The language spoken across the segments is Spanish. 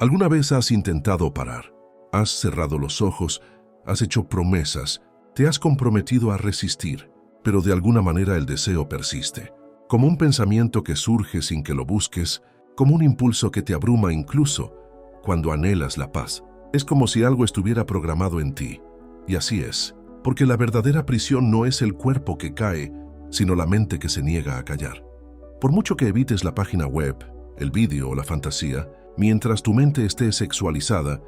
¿Alguna vez has intentado parar? Has cerrado los ojos, has hecho promesas, te has comprometido a resistir, pero de alguna manera el deseo persiste, como un pensamiento que surge sin que lo busques, como un impulso que te abruma incluso cuando anhelas la paz. Es como si algo estuviera programado en ti, y así es, porque la verdadera prisión no es el cuerpo que cae, sino la mente que se niega a callar. Por mucho que evites la página web, el vídeo o la fantasía, mientras tu mente esté sexualizada,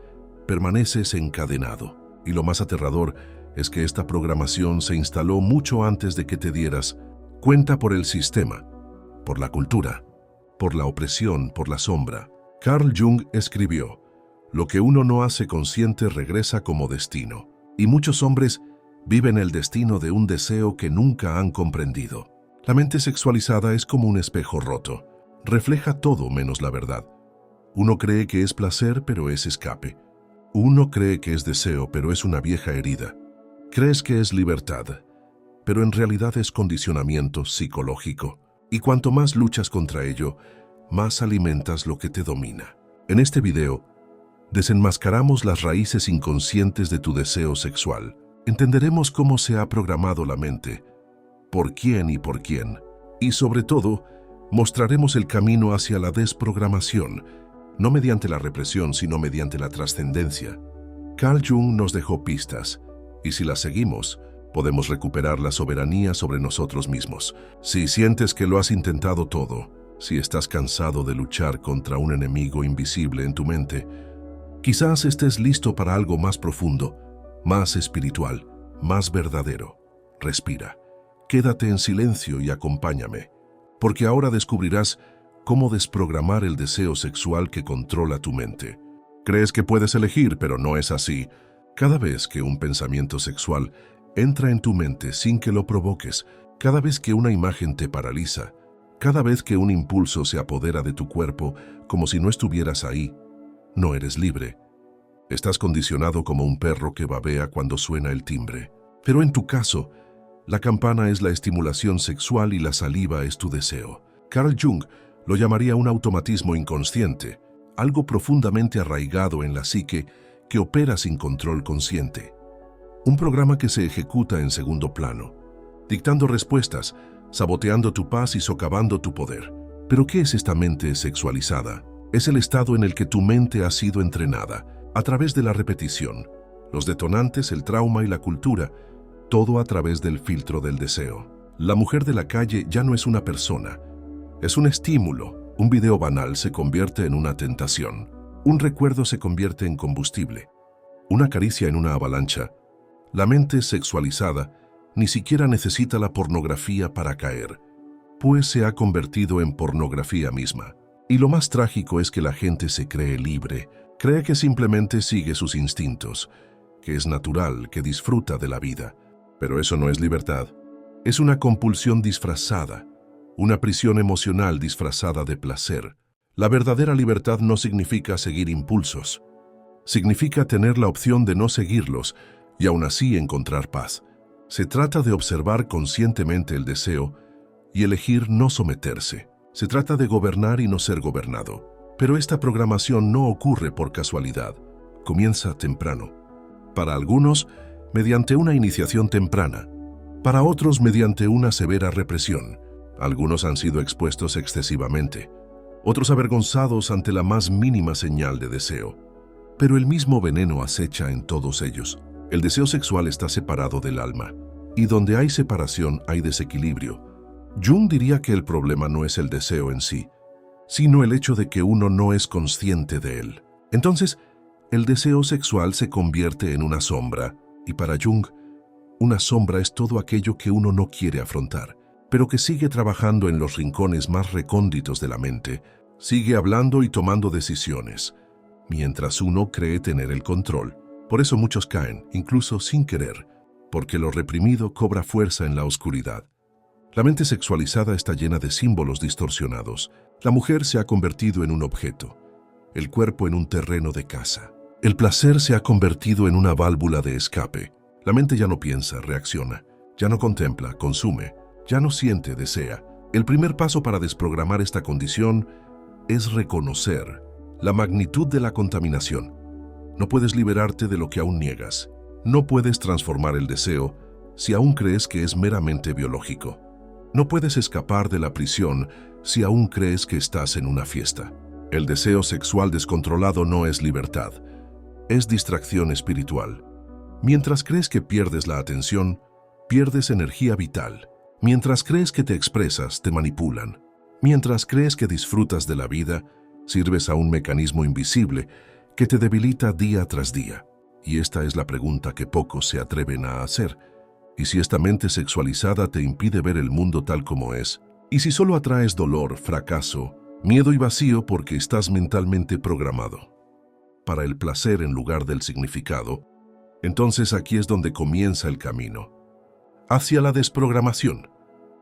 permaneces encadenado. Y lo más aterrador es que esta programación se instaló mucho antes de que te dieras cuenta, por el sistema, por la cultura, por la opresión, por la sombra. Carl Jung escribió: lo que uno no hace consciente regresa como destino. Y muchos hombres viven el destino de un deseo que nunca han comprendido. La mente sexualizada es como un espejo roto. Refleja todo menos la verdad. Uno cree que es placer, pero es escape. Uno cree que es deseo, pero es una vieja herida. Crees que es libertad, pero en realidad es condicionamiento psicológico. Y cuanto más luchas contra ello, más alimentas lo que te domina. En este video, desenmascaramos las raíces inconscientes de tu deseo sexual. Entenderemos cómo se ha programado la mente, por quién y por quién. Y sobre todo, mostraremos el camino hacia la desprogramación, no mediante la represión, sino mediante la trascendencia. Carl Jung nos dejó pistas, y si las seguimos, podemos recuperar la soberanía sobre nosotros mismos. Si sientes que lo has intentado todo, si estás cansado de luchar contra un enemigo invisible en tu mente, quizás estés listo para algo más profundo, más espiritual, más verdadero. Respira, quédate en silencio y acompáñame, porque ahora descubrirás cómo desprogramar el deseo sexual que controla tu mente. Crees que puedes elegir, pero no es así. Cada vez que un pensamiento sexual entra en tu mente sin que lo provoques, cada vez que una imagen te paraliza, cada vez que un impulso se apodera de tu cuerpo como si no estuvieras ahí, no eres libre. Estás condicionado como un perro que babea cuando suena el timbre. Pero en tu caso, la campana es la estimulación sexual y la saliva es tu deseo. Carl Jung lo llamaría un automatismo inconsciente, algo profundamente arraigado en la psique que opera sin control consciente. Un programa que se ejecuta en segundo plano, dictando respuestas, saboteando tu paz y socavando tu poder. ¿Pero qué es esta mente sexualizada? Es el estado en el que tu mente ha sido entrenada, a través de la repetición, los detonantes, el trauma y la cultura, todo a través del filtro del deseo. La mujer de la calle ya no es una persona, es un estímulo. Un video banal se convierte en una tentación. Un recuerdo se convierte en combustible. Una caricia en una avalancha. La mente sexualizada ni siquiera necesita la pornografía para caer, pues se ha convertido en pornografía misma. Y lo más trágico es que la gente se cree libre, cree que simplemente sigue sus instintos, que es natural, que disfruta de la vida. Pero eso no es libertad. Es una compulsión disfrazada, una prisión emocional disfrazada de placer. La verdadera libertad no significa seguir impulsos. Significa tener la opción de no seguirlos y aún así encontrar paz. Se trata de observar conscientemente el deseo y elegir no someterse. Se trata de gobernar y no ser gobernado. Pero esta programación no ocurre por casualidad. Comienza temprano. Para algunos, mediante una iniciación temprana. Para otros, mediante una severa represión. Algunos han sido expuestos excesivamente. Otros avergonzados ante la más mínima señal de deseo. Pero el mismo veneno acecha en todos ellos. El deseo sexual está separado del alma. Y donde hay separación hay desequilibrio. Jung diría que el problema no es el deseo en sí, sino el hecho de que uno no es consciente de él. Entonces, el deseo sexual se convierte en una sombra, y para Jung, una sombra es todo aquello que uno no quiere afrontar, pero que sigue trabajando en los rincones más recónditos de la mente, sigue hablando y tomando decisiones, mientras uno cree tener el control. Por eso muchos caen, incluso sin querer, porque lo reprimido cobra fuerza en la oscuridad. La mente sexualizada está llena de símbolos distorsionados. La mujer se ha convertido en un objeto, el cuerpo en un terreno de caza. El placer se ha convertido en una válvula de escape. La mente ya no piensa, reacciona, ya no contempla, consume, ya no siente, desea. El primer paso para desprogramar esta condición es reconocer la magnitud de la contaminación. No puedes liberarte de lo que aún niegas. No puedes transformar el deseo si aún crees que es meramente biológico. No puedes escapar de la prisión si aún crees que estás en una fiesta. El deseo sexual descontrolado no es libertad, es distracción espiritual. Mientras crees que pierdes la atención, pierdes energía vital. Mientras crees que te expresas, te manipulan. Mientras crees que disfrutas de la vida, sirves a un mecanismo invisible que te debilita día tras día. Y esta es la pregunta que pocos se atreven a hacer. ¿Y si esta mente sexualizada te impide ver el mundo tal como es? ¿Y si solo atraes dolor, fracaso, miedo y vacío porque estás mentalmente programado para el placer en lugar del significado? Entonces aquí es donde comienza el camino hacia la desprogramación.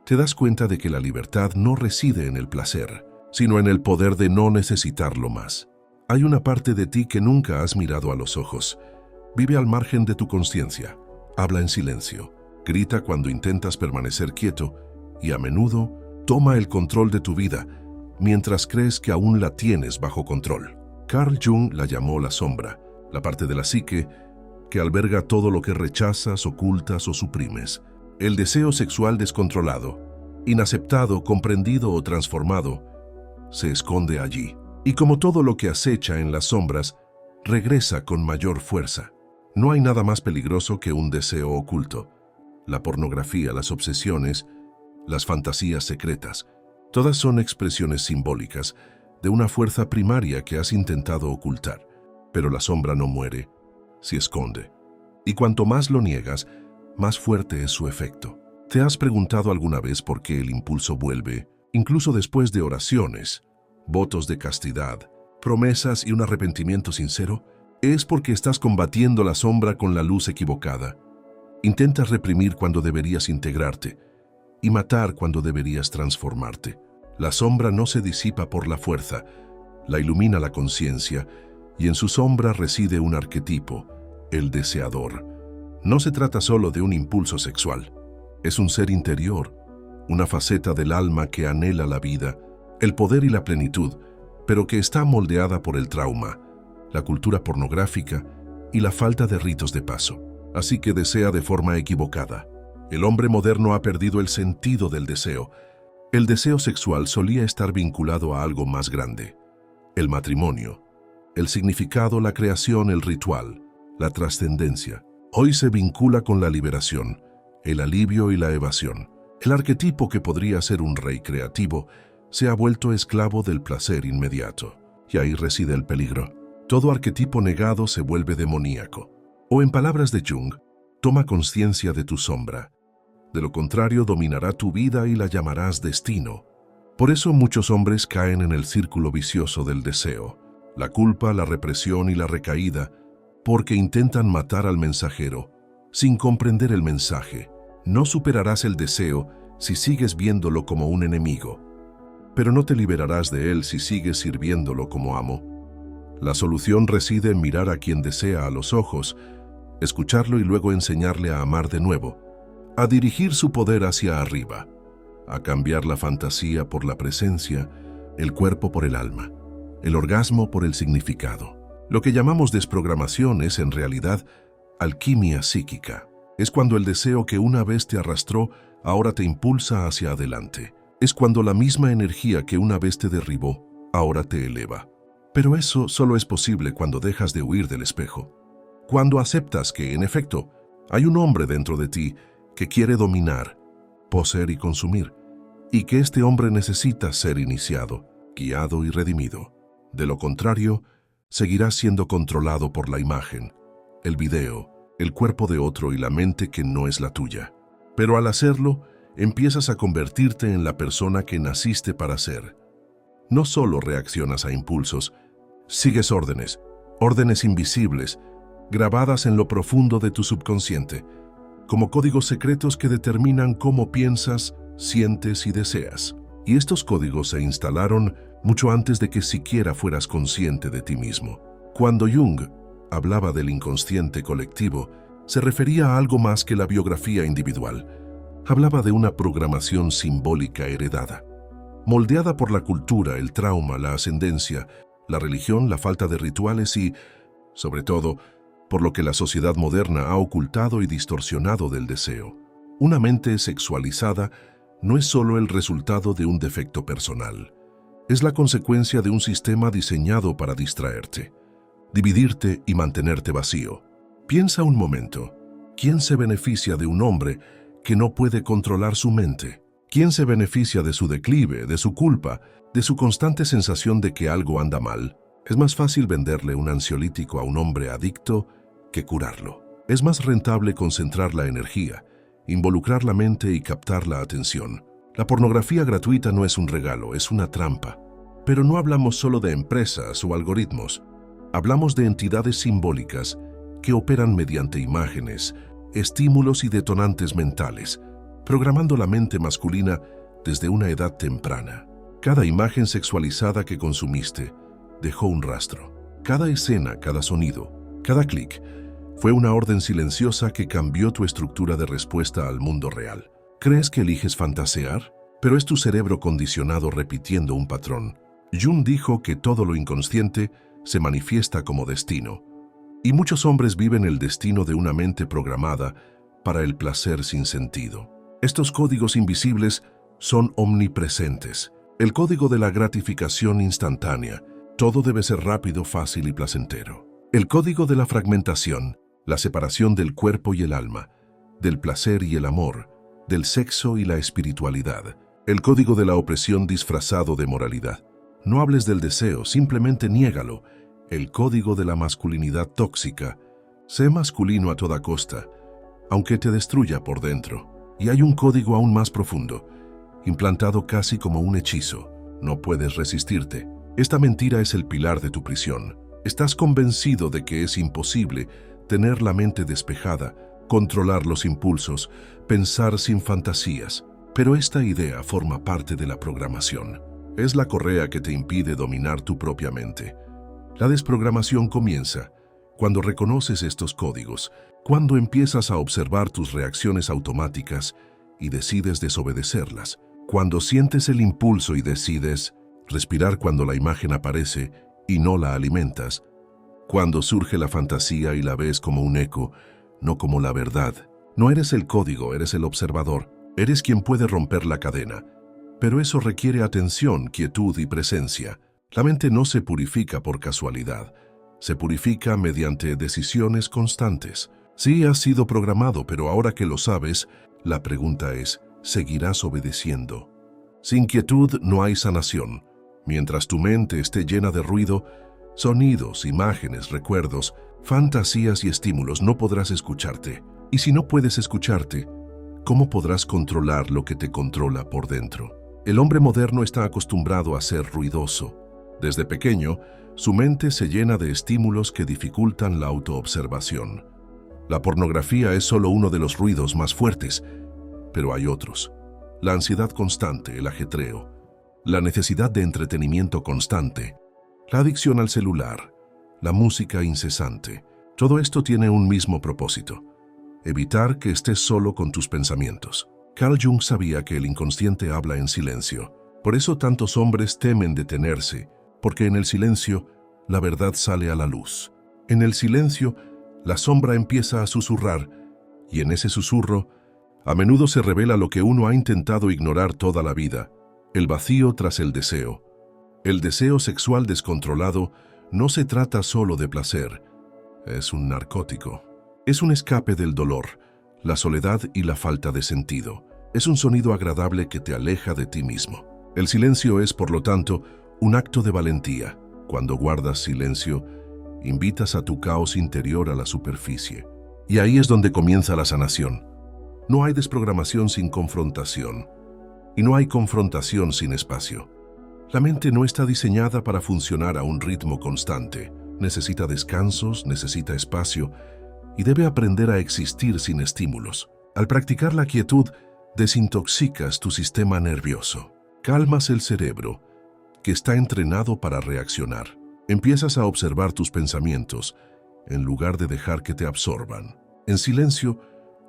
Te das cuenta de que la libertad no reside en el placer, sino en el poder de no necesitarlo más. Hay una parte de ti que nunca has mirado a los ojos. Vive al margen de tu conciencia, habla en silencio, grita cuando intentas permanecer quieto y a menudo toma el control de tu vida mientras crees que aún la tienes bajo control. Carl Jung la llamó la sombra, la parte de la psique que alberga todo lo que rechazas, ocultas o suprimes. El deseo sexual descontrolado, inaceptado, comprendido o transformado, se esconde allí. Y como todo lo que acecha en las sombras, regresa con mayor fuerza. No hay nada más peligroso que un deseo oculto. La pornografía, las obsesiones, las fantasías secretas, todas son expresiones simbólicas de una fuerza primaria que has intentado ocultar. Pero la sombra no muere, se esconde. Y cuanto más lo niegas, más fuerte es su efecto. ¿Te has preguntado alguna vez por qué el impulso vuelve, incluso después de oraciones, votos de castidad, promesas y un arrepentimiento sincero? Es porque estás combatiendo la sombra con la luz equivocada. Intentas reprimir cuando deberías integrarte y matar cuando deberías transformarte. La sombra no se disipa por la fuerza, la ilumina la conciencia y en su sombra reside un arquetipo, el deseador. No se trata solo de un impulso sexual, es un ser interior, una faceta del alma que anhela la vida, el poder y la plenitud, pero que está moldeada por el trauma, la cultura pornográfica y la falta de ritos de paso. Así que desea de forma equivocada. El hombre moderno ha perdido el sentido del deseo. El deseo sexual solía estar vinculado a algo más grande: el matrimonio, el significado, la creación, el ritual, la trascendencia. Hoy se vincula con la liberación, el alivio y la evasión. El arquetipo que podría ser un rey creativo se ha vuelto esclavo del placer inmediato. Y ahí reside el peligro. Todo arquetipo negado se vuelve demoníaco. O en palabras de Jung, toma conciencia de tu sombra. De lo contrario, dominará tu vida y la llamarás destino. Por eso muchos hombres caen en el círculo vicioso del deseo, la culpa, la represión y la recaída, porque intentan matar al mensajero, sin comprender el mensaje. No superarás el deseo si sigues viéndolo como un enemigo, pero no te liberarás de él si sigues sirviéndolo como amo. La solución reside en mirar a quien desea a los ojos, escucharlo y luego enseñarle a amar de nuevo, a dirigir su poder hacia arriba, a cambiar la fantasía por la presencia, el cuerpo por el alma, el orgasmo por el significado. Lo que llamamos desprogramación es en realidad alquimia psíquica. Es cuando el deseo que una vez te arrastró ahora te impulsa hacia adelante. Es cuando la misma energía que una vez te derribó ahora te eleva. Pero eso solo es posible cuando dejas de huir del espejo. Cuando aceptas que, en efecto, hay un hombre dentro de ti que quiere dominar, poseer y consumir, y que este hombre necesita ser iniciado, guiado y redimido. De lo contrario, seguirás siendo controlado por la imagen, el video, el cuerpo de otro y la mente que no es la tuya. Pero al hacerlo, empiezas a convertirte en la persona que naciste para ser. No solo reaccionas a impulsos, sigues órdenes, órdenes invisibles, grabadas en lo profundo de tu subconsciente, como códigos secretos que determinan cómo piensas, sientes y deseas. Y estos códigos se instalaron mucho antes de que siquiera fueras consciente de ti mismo. Cuando Jung hablaba del inconsciente colectivo, se refería a algo más que la biografía individual. Hablaba de una programación simbólica heredada, moldeada por la cultura, el trauma, la ascendencia la religión, la falta de rituales y, sobre todo, por lo que la sociedad moderna ha ocultado y distorsionado del deseo. Una mente sexualizada no es solo el resultado de un defecto personal. Es la consecuencia de un sistema diseñado para distraerte, dividirte y mantenerte vacío. Piensa un momento. ¿Quién se beneficia de un hombre que no puede controlar su mente? ¿Quién se beneficia de su declive, de su culpa, de su constante sensación de que algo anda mal? Es más fácil venderle un ansiolítico a un hombre adicto que curarlo. Es más rentable concentrar la energía, involucrar la mente y captar la atención. La pornografía gratuita no es un regalo, es una trampa. Pero no hablamos solo de empresas o algoritmos. Hablamos de entidades simbólicas que operan mediante imágenes, estímulos y detonantes mentales, programando la mente masculina desde una edad temprana. Cada imagen sexualizada que consumiste dejó un rastro. Cada escena, cada sonido, cada clic fue una orden silenciosa que cambió tu estructura de respuesta al mundo real. ¿Crees que eliges fantasear? Pero es tu cerebro condicionado repitiendo un patrón. Jung dijo que todo lo inconsciente se manifiesta como destino. Y muchos hombres viven el destino de una mente programada para el placer sin sentido. Estos códigos invisibles son omnipresentes. El código de la gratificación instantánea. Todo debe ser rápido, fácil y placentero. El código de la fragmentación. La separación del cuerpo y el alma, del placer y el amor, del sexo y la espiritualidad. El código de la opresión disfrazado de moralidad. No hables del deseo, simplemente niégalo. El código de la masculinidad tóxica. Sé masculino a toda costa, aunque te destruya por dentro. Y hay un código aún más profundo, implantado casi como un hechizo. No puedes resistirte. Esta mentira es el pilar de tu prisión. Estás convencido de que es imposible tener la mente despejada, controlar los impulsos, pensar sin fantasías. Pero esta idea forma parte de la programación. Es la correa que te impide dominar tu propia mente. La desprogramación comienza cuando reconoces estos códigos, cuando empiezas a observar tus reacciones automáticas y decides desobedecerlas, cuando sientes el impulso y decides respirar cuando la imagen aparece y no la alimentas, cuando surge la fantasía y la ves como un eco, no como la verdad. No eres el código, eres el observador. Eres quien puede romper la cadena. Pero eso requiere atención, quietud y presencia. La mente no se purifica por casualidad. Se purifica mediante decisiones constantes. Sí, has sido programado, pero ahora que lo sabes, la pregunta es, ¿seguirás obedeciendo? Sin quietud no hay sanación. Mientras tu mente esté llena de ruido, sonidos, imágenes, recuerdos, fantasías y estímulos, no podrás escucharte. Y si no puedes escucharte, ¿cómo podrás controlar lo que te controla por dentro? El hombre moderno está acostumbrado a ser ruidoso. Desde pequeño, su mente se llena de estímulos que dificultan la autoobservación. La pornografía es solo uno de los ruidos más fuertes, pero hay otros. La ansiedad constante, el ajetreo, la necesidad de entretenimiento constante, la adicción al celular, la música incesante. Todo esto tiene un mismo propósito: evitar que estés solo con tus pensamientos. Carl Jung sabía que el inconsciente habla en silencio. Por eso tantos hombres temen detenerse, porque en el silencio la verdad sale a la luz. En el silencio, la sombra empieza a susurrar, y en ese susurro, a menudo se revela lo que uno ha intentado ignorar toda la vida: el vacío tras el deseo. El deseo sexual descontrolado no se trata solo de placer, es un narcótico. Es un escape del dolor, la soledad y la falta de sentido. Es un sonido agradable que te aleja de ti mismo. El silencio es, por lo tanto, un acto de valentía. Cuando guardas silencio, invitas a tu caos interior a la superficie. Y ahí es donde comienza la sanación. No hay desprogramación sin confrontación. Y no hay confrontación sin espacio. La mente no está diseñada para funcionar a un ritmo constante. Necesita descansos, necesita espacio y debe aprender a existir sin estímulos. Al practicar la quietud, desintoxicas tu sistema nervioso. Calmas el cerebro, que está entrenado para reaccionar. Empiezas a observar tus pensamientos, en lugar de dejar que te absorban. En silencio,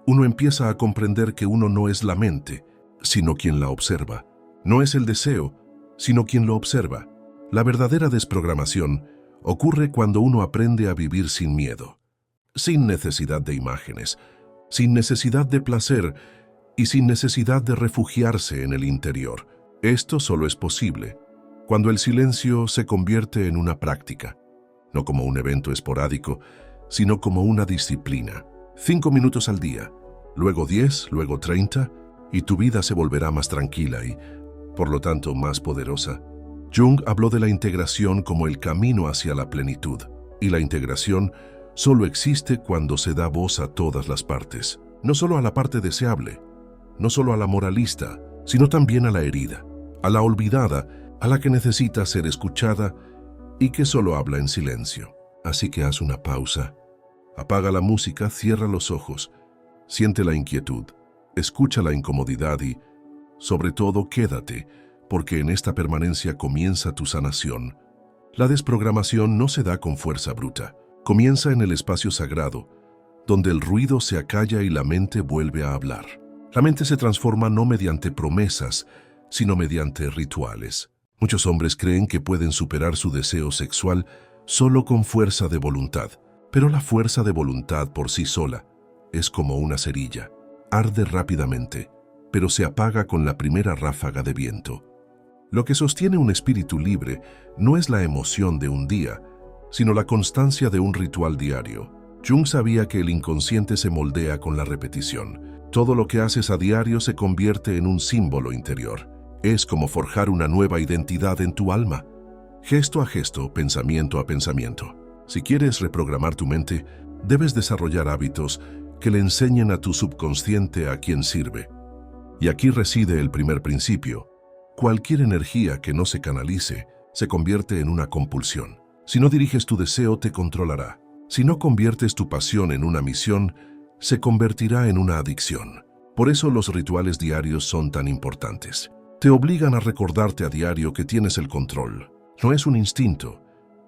uno empieza a comprender que uno no es la mente, sino quien la observa. No es el deseo, sino quien lo observa. La verdadera desprogramación ocurre cuando uno aprende a vivir sin miedo, sin necesidad de imágenes, sin necesidad de placer y sin necesidad de refugiarse en el interior. Esto solo es posible cuando el silencio se convierte en una práctica, no como un evento esporádico, sino como una disciplina. 5 minutos al día, luego 10, luego 30, y tu vida se volverá más tranquila y, por lo tanto, más poderosa. Jung habló de la integración como el camino hacia la plenitud, y la integración solo existe cuando se da voz a todas las partes, no solo a la parte deseable, no solo a la moralista, sino también a la herida, a la olvidada, a la que necesita ser escuchada y que solo habla en silencio. Así que haz una pausa, apaga la música, cierra los ojos, siente la inquietud, escucha la incomodidad y, sobre todo, quédate, porque en esta permanencia comienza tu sanación. La desprogramación no se da con fuerza bruta, comienza en el espacio sagrado, donde el ruido se acalla y la mente vuelve a hablar. La mente se transforma no mediante promesas, sino mediante rituales. Muchos hombres creen que pueden superar su deseo sexual solo con fuerza de voluntad, pero la fuerza de voluntad por sí sola es como una cerilla. Arde rápidamente, pero se apaga con la primera ráfaga de viento. Lo que sostiene un espíritu libre no es la emoción de un día, sino la constancia de un ritual diario. Jung sabía que el inconsciente se moldea con la repetición. Todo lo que haces a diario se convierte en un símbolo interior. Es como forjar una nueva identidad en tu alma, gesto a gesto, pensamiento a pensamiento. Si quieres reprogramar tu mente, debes desarrollar hábitos que le enseñen a tu subconsciente a quién sirve. Y aquí reside el primer principio. Cualquier energía que no se canalice se convierte en una compulsión. Si no diriges tu deseo, te controlará. Si no conviertes tu pasión en una misión, se convertirá en una adicción. Por eso los rituales diarios son tan importantes. Te obligan a recordarte a diario que tienes el control. No es un instinto,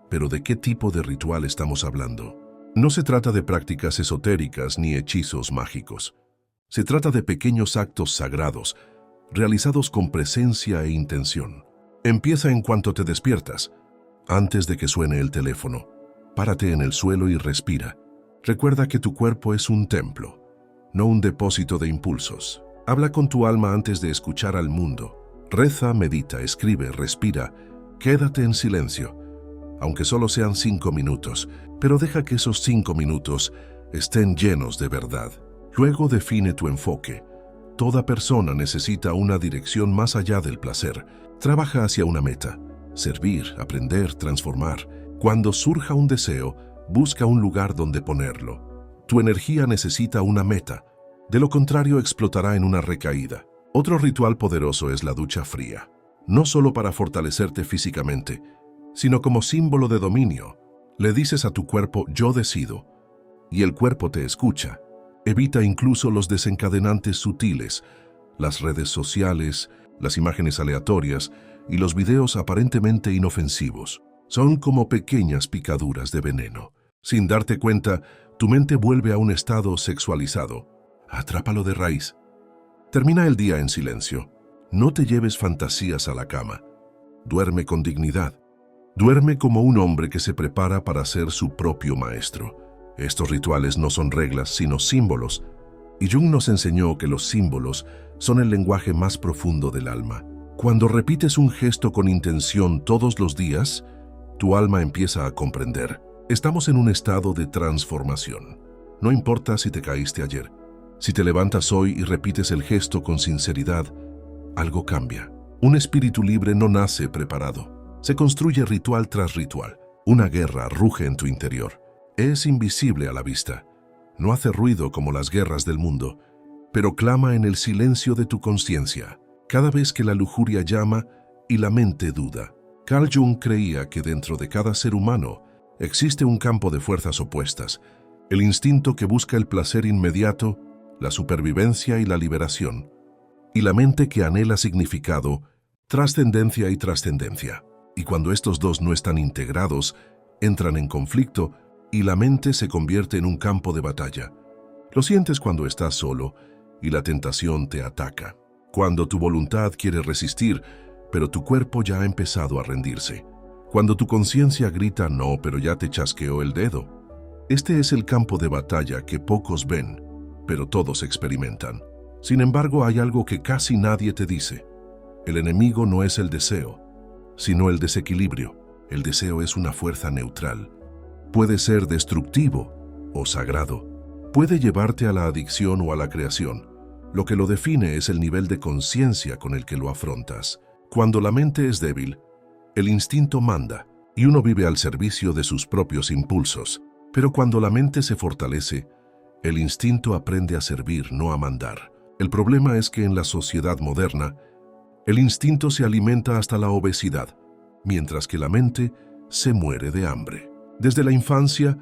pero ¿de qué tipo de ritual estamos hablando? No se trata de prácticas esotéricas ni hechizos mágicos. Se trata de pequeños actos sagrados, realizados con presencia e intención. Empieza en cuanto te despiertas, antes de que suene el teléfono. Párate en el suelo y respira. Recuerda que tu cuerpo es un templo, no un depósito de impulsos. Habla con tu alma antes de escuchar al mundo. Reza, medita, escribe, respira. Quédate en silencio, aunque solo sean 5 minutos, pero deja que esos 5 minutos estén llenos de verdad. Luego define tu enfoque. Toda persona necesita una dirección más allá del placer. Trabaja hacia una meta. Servir, aprender, transformar. Cuando surja un deseo, busca un lugar donde ponerlo. Tu energía necesita una meta. De lo contrario, explotará en una recaída. Otro ritual poderoso es la ducha fría. No solo para fortalecerte físicamente, sino como símbolo de dominio. Le dices a tu cuerpo, yo decido, y el cuerpo te escucha. Evita incluso los desencadenantes sutiles, las redes sociales, las imágenes aleatorias y los videos aparentemente inofensivos. Son como pequeñas picaduras de veneno. Sin darte cuenta, tu mente vuelve a un estado sexualizado. Atrápalo de raíz. Termina el día en silencio. No te lleves fantasías a la cama. Duerme con dignidad. Duerme como un hombre que se prepara para ser su propio maestro. Estos rituales no son reglas, sino símbolos. Y Jung nos enseñó que los símbolos son el lenguaje más profundo del alma. Cuando repites un gesto con intención todos los días, tu alma empieza a comprender. Estamos en un estado de transformación. No importa si te caíste ayer. Si te levantas hoy y repites el gesto con sinceridad, algo cambia. Un espíritu libre no nace preparado. Se construye ritual tras ritual. Una guerra ruge en tu interior. Es invisible a la vista. No hace ruido como las guerras del mundo, pero clama en el silencio de tu conciencia, cada vez que la lujuria llama y la mente duda. Carl Jung creía que dentro de cada ser humano existe un campo de fuerzas opuestas, el instinto que busca el placer inmediato, la supervivencia y la liberación, y la mente que anhela significado, trascendencia y trascendencia. Y cuando estos dos no están integrados, entran en conflicto y la mente se convierte en un campo de batalla. Lo sientes cuando estás solo y la tentación te ataca. Cuando tu voluntad quiere resistir, pero tu cuerpo ya ha empezado a rendirse. Cuando tu conciencia grita no, pero ya te chasqueó el dedo. Este es el campo de batalla que pocos ven, pero todos experimentan. Sin embargo, hay algo que casi nadie te dice. El enemigo no es el deseo, sino el desequilibrio. El deseo es una fuerza neutral. Puede ser destructivo o sagrado. Puede llevarte a la adicción o a la creación. Lo que lo define es el nivel de conciencia con el que lo afrontas. Cuando la mente es débil, el instinto manda y uno vive al servicio de sus propios impulsos. Pero cuando la mente se fortalece, el instinto aprende a servir, no a mandar. El problema es que en la sociedad moderna, el instinto se alimenta hasta la obesidad, mientras que la mente se muere de hambre. Desde la infancia,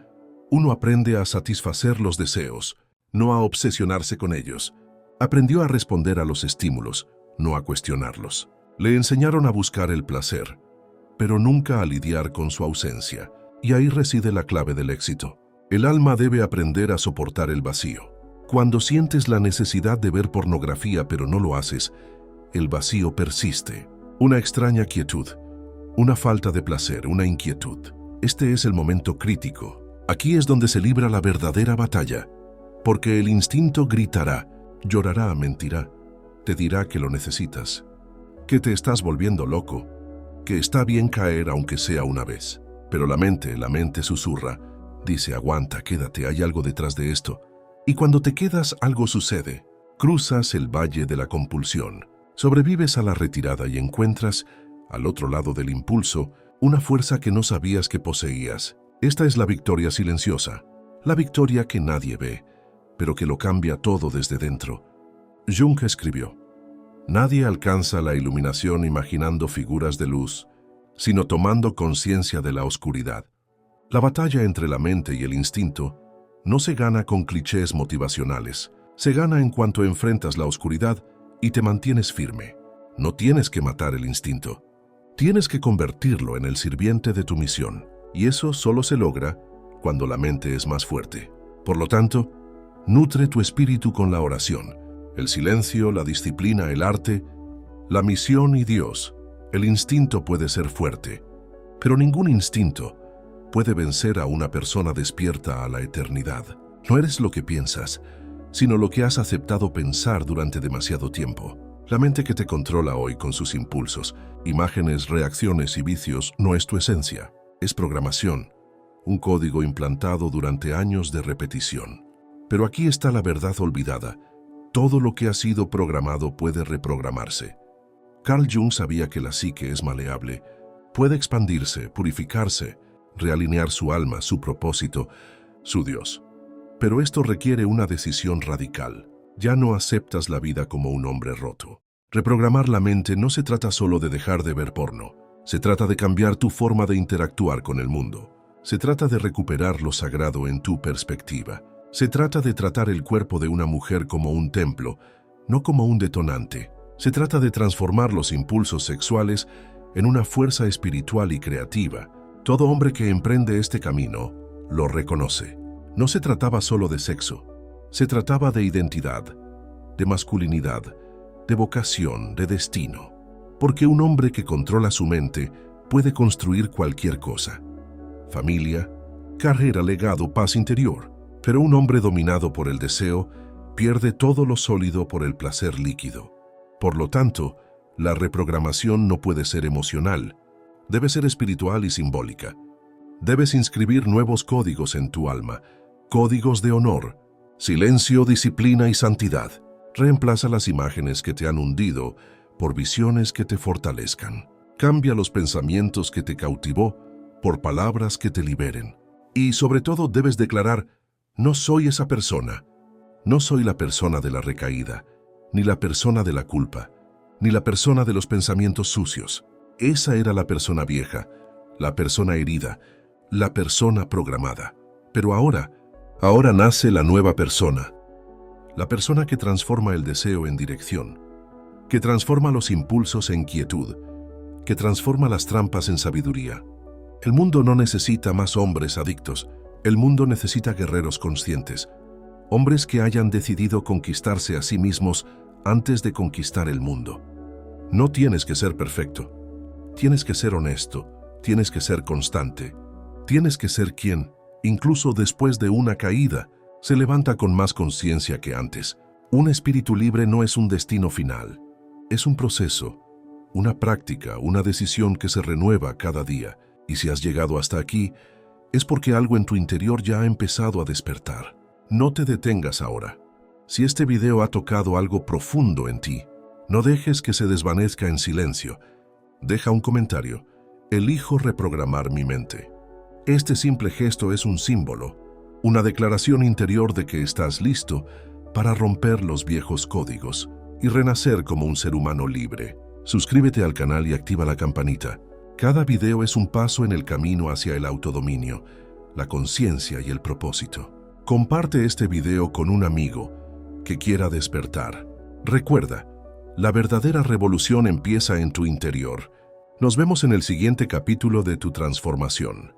uno aprende a satisfacer los deseos, no a obsesionarse con ellos. Aprendió a responder a los estímulos, no a cuestionarlos. Le enseñaron a buscar el placer, pero nunca a lidiar con su ausencia. Y ahí reside la clave del éxito. El alma debe aprender a soportar el vacío. Cuando sientes la necesidad de ver pornografía pero no lo haces, el vacío persiste. Una extraña quietud, una falta de placer, una inquietud. Este es el momento crítico. Aquí es donde se libra la verdadera batalla, porque el instinto gritará, llorará, mentirá, te dirá que lo necesitas, que te estás volviendo loco, que está bien caer aunque sea una vez. Pero la mente susurra, dice, aguanta, quédate, hay algo detrás de esto. Y cuando te quedas, algo sucede. Cruzas el valle de la compulsión, sobrevives a la retirada y encuentras, al otro lado del impulso, una fuerza que no sabías que poseías. Esta es la victoria silenciosa, la victoria que nadie ve, pero que lo cambia todo desde dentro. Jung escribió, nadie alcanza la iluminación imaginando figuras de luz, sino tomando conciencia de la oscuridad. La batalla entre la mente y el instinto no se gana con clichés motivacionales, se gana en cuanto enfrentas la oscuridad y te mantienes firme. No tienes que matar el instinto, tienes que convertirlo en el sirviente de tu misión, y eso solo se logra cuando la mente es más fuerte. Por lo tanto, nutre tu espíritu con la oración, el silencio, la disciplina, el arte, la misión y Dios. El instinto puede ser fuerte, pero ningún instinto puede vencer a una persona despierta a la eternidad. No eres lo que piensas, sino lo que has aceptado pensar durante demasiado tiempo. La mente que te controla hoy con sus impulsos, imágenes, reacciones y vicios no es tu esencia, es programación, un código implantado durante años de repetición. Pero aquí está la verdad olvidada. Todo lo que ha sido programado puede reprogramarse. Carl Jung sabía que la psique es maleable, puede expandirse, purificarse, realinear su alma, su propósito, su Dios. Pero esto requiere una decisión radical. Ya no aceptas la vida como un hombre roto. Reprogramar la mente no se trata solo de dejar de ver porno. Se trata de cambiar tu forma de interactuar con el mundo. Se trata de recuperar lo sagrado en tu perspectiva. Se trata de tratar el cuerpo de una mujer como un templo, no como un detonante. Se trata de transformar los impulsos sexuales en una fuerza espiritual y creativa. Todo hombre que emprende este camino lo reconoce. No se trataba solo de sexo, se trataba de identidad, de masculinidad, de vocación, de destino. Porque un hombre que controla su mente puede construir cualquier cosa. Familia, carrera, legado, paz interior. Pero un hombre dominado por el deseo pierde todo lo sólido por el placer líquido. Por lo tanto, la reprogramación no puede ser emocional, debe ser espiritual y simbólica. Debes inscribir nuevos códigos en tu alma, códigos de honor, silencio, disciplina y santidad. Reemplaza las imágenes que te han hundido por visiones que te fortalezcan. Cambia los pensamientos que te cautivó por palabras que te liberen. Y sobre todo debes declarar, no soy esa persona, no soy la persona de la recaída, ni la persona de la culpa, ni la persona de los pensamientos sucios. Esa era la persona vieja, la persona herida, la persona programada. Pero ahora nace la nueva persona. La persona que transforma el deseo en dirección, que transforma los impulsos en quietud, que transforma las trampas en sabiduría. El mundo no necesita más hombres adictos, el mundo necesita guerreros conscientes, hombres que hayan decidido conquistarse a sí mismos antes de conquistar el mundo. No tienes que ser perfecto, tienes que ser honesto, Tienes que ser constante. Tienes que ser quien, incluso después de una caída, se levanta con más conciencia que antes. Un espíritu libre no es un destino final. Es un proceso, una práctica, una decisión que se renueva cada día. Y si has llegado hasta aquí, es porque algo en tu interior ya ha empezado a despertar. No te detengas ahora. Si este video ha tocado algo profundo en ti, no dejes que se desvanezca en silencio. Deja un comentario. Elijo reprogramar mi mente. Este simple gesto es un símbolo, una declaración interior de que estás listo para romper los viejos códigos y renacer como un ser humano libre. Suscríbete al canal y activa la campanita. Cada video es un paso en el camino hacia el autodominio, la conciencia y el propósito. Comparte este video con un amigo que quiera despertar. Recuerda, la verdadera revolución empieza en tu interior. Nos vemos en el siguiente capítulo de Tu Transformación.